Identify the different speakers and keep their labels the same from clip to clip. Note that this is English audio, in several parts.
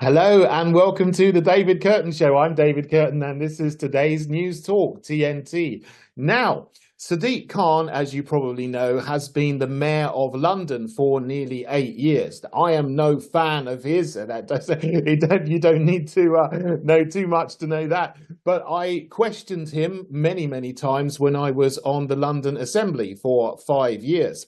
Speaker 1: Hello and welcome to the David Kurten Show. I'm David Kurten and this is today's News Talk, TNT. Now, Sadiq Khan, as you probably know, has been the mayor of London for nearly 8 years. I am no fan of his. You don't need to know too much to know that. But I questioned him many, many times when I was on the London Assembly for 5 years.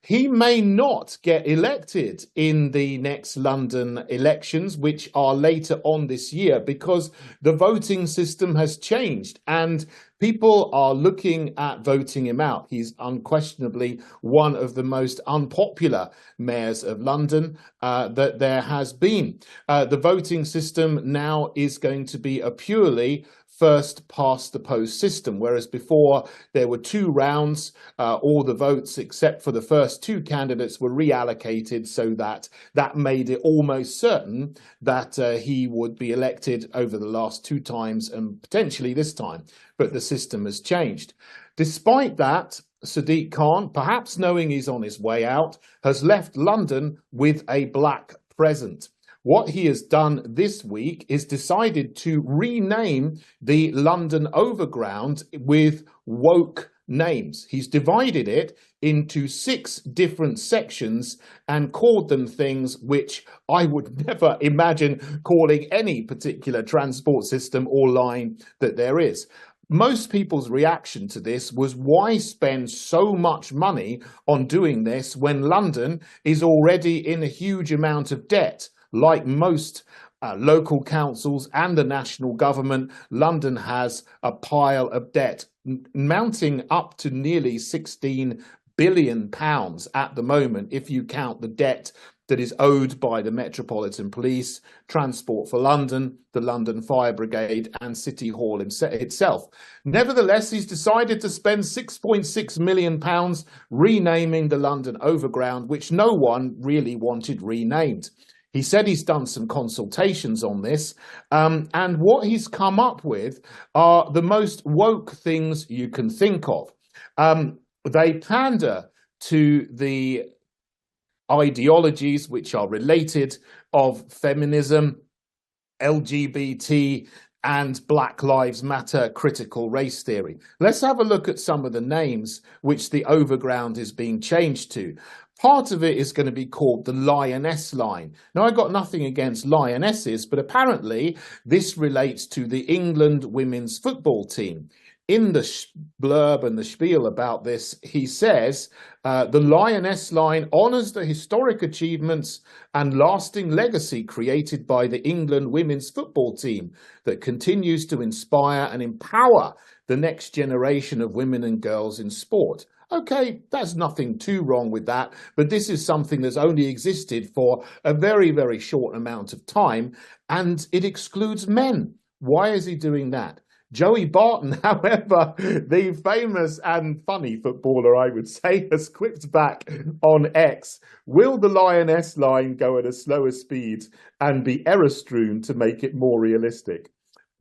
Speaker 1: He may not get elected in the next London elections, which are later on this year, because the voting system has changed and people are looking at voting him out. He's unquestionably one of the most unpopular mayors of London that there has been. The voting system now is going to be a purely first past the post system, whereas before there were 2 rounds. All the votes except for the first 2 candidates were reallocated, so that made it almost certain that he would be elected over the last 2 times and potentially this time. But the system has changed. Despite that, Sadiq Khan, perhaps knowing he's on his way out, has left London with a black present. What he has done this week is decided to rename the London Overground with woke names. He's divided it into 6 different sections and called them things which I would never imagine calling any particular transport system or line that there is. Most people's reaction to this was, why spend so much money on doing this when London is already in a huge amount of debt? Like most local councils and the national government, London has a pile of debt mounting up to nearly £16 billion at the moment, if you count the debt that is owed by the Metropolitan Police, Transport for London, the London Fire Brigade and City Hall itself. Nevertheless, he's decided to spend £6.6 million renaming the London Overground, which no one really wanted renamed. He said he's done some consultations on this, and what he's come up with are the most woke things you can think of. They pander to the ideologies which are related of feminism, LGBT, and Black Lives Matter critical race theory. Let's have a look at some of the names which the Overground is being changed to. Part of it is going to be called the Lioness Line. Now, I got nothing against lionesses, but apparently this relates to the England women's football team. In the blurb and the spiel about this, he says, the Lioness Line honours the historic achievements and lasting legacy created by the England women's football team that continues to inspire and empower the next generation of women and girls in sport. Okay, there's nothing too wrong with that, but this is something that's only existed for a very, very short amount of time, and it excludes men. Why is he doing that? Joey Barton, however, the famous and funny footballer, I would say, has quipped back on X, will the Lioness Line go at a slower speed and be error-strewn to make it more realistic?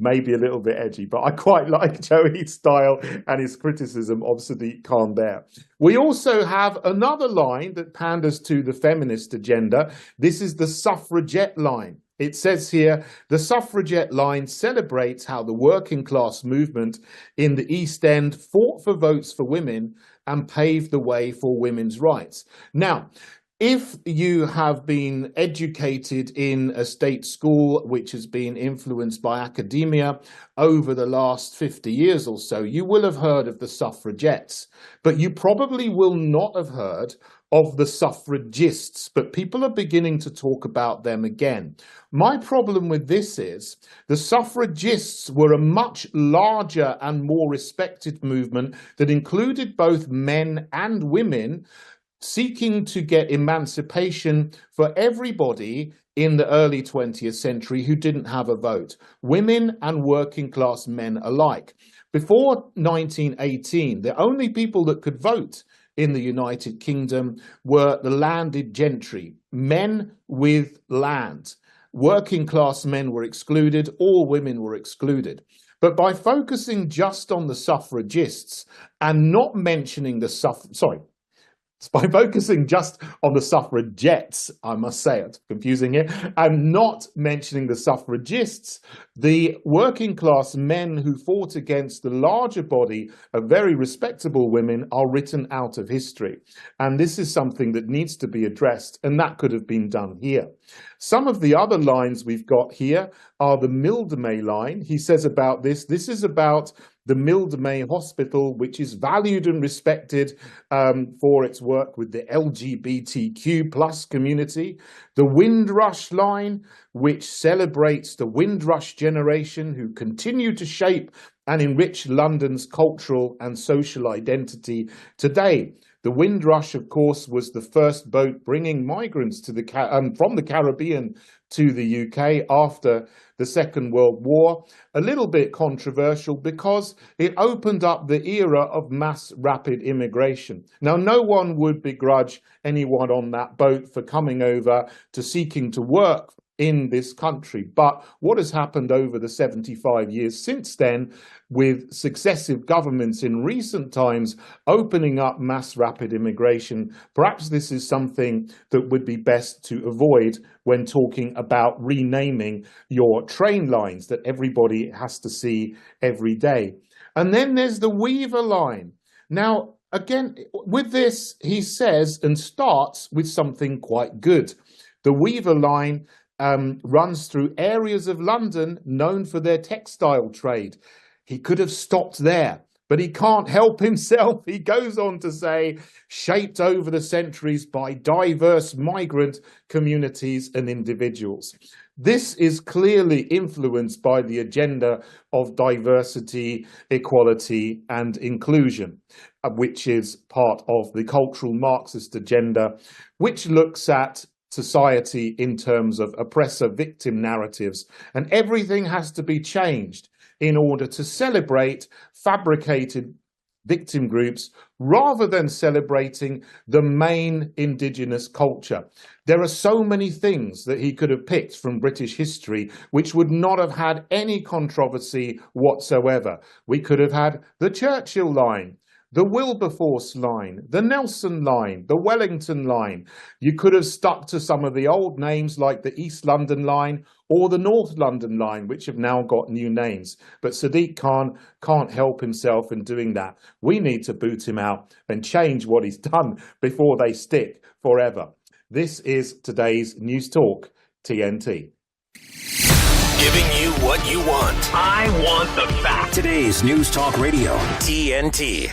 Speaker 1: Maybe a little bit edgy, but I quite like Joey's style and his criticism of Sadiq Khan there. We also have another line that panders to the feminist agenda. This is the suffragette line. It says here, the suffragette line celebrates how the working class movement in the East End fought for votes for women and paved the way for women's rights. Now, if you have been educated in a state school which has been influenced by academia over the last 50 years or so, you will have heard of the suffragettes, but you probably will not have heard of the suffragists, but people are beginning to talk about them again. My problem with this is the suffragists were a much larger and more respected movement that included both men and women seeking to get emancipation for everybody in the early 20th century who didn't have a vote, women and working class men alike. Before 1918, the only people that could vote in the United Kingdom were the landed gentry, men with land. Working class men were excluded, all women were excluded. But by focusing just on the suffragists and not mentioning the by focusing just on the suffragettes, I must say, it's confusing here, and not mentioning the suffragists, the working class men who fought against the larger body of very respectable women are written out of history. And this is something that needs to be addressed, and that could have been done here. Some of the other lines we've got here are the Mildmay line. He says about this is about the Mildmay Hospital, which is valued and respected for its work with the LGBTQ plus community. The Windrush line, which celebrates the Windrush generation who continue to shape and enrich London's cultural and social identity today. The Windrush, of course, was the first boat bringing migrants to from the Caribbean to the UK after the Second World War. A little bit controversial because it opened up the era of mass rapid immigration. Now, no one would begrudge anyone on that boat for coming over to seeking to work in this country. But what has happened over the 75 years since then, with successive governments in recent times opening up mass rapid immigration, perhaps this is something that would be best to avoid when talking about renaming your train lines that everybody has to see every day. And then there's the Weaver line. Now, again, with this, he says and starts with something quite good. The Weaver line runs through areas of London known for their textile trade. He could have stopped there, but he can't help himself. He goes on to say, shaped over the centuries by diverse migrant communities and individuals. This is clearly influenced by the agenda of diversity, equality, and inclusion, which is part of the cultural Marxist agenda, which looks at society in terms of oppressor-victim narratives, and everything has to be changed in order to celebrate fabricated victim groups rather than celebrating the main indigenous culture. There are so many things that he could have picked from British history which would not have had any controversy whatsoever. We could have had the Churchill line, the Wilberforce line, the Nelson line, the Wellington line. You could have stuck to some of the old names like the East London line or the North London line, which have now got new names. But Sadiq Khan can't help himself in doing that. We need to boot him out and change what he's done before they stick forever. This is today's News Talk, TNT.
Speaker 2: Giving you what you want.
Speaker 3: I want the facts.
Speaker 2: Today's News Talk Radio, TNT.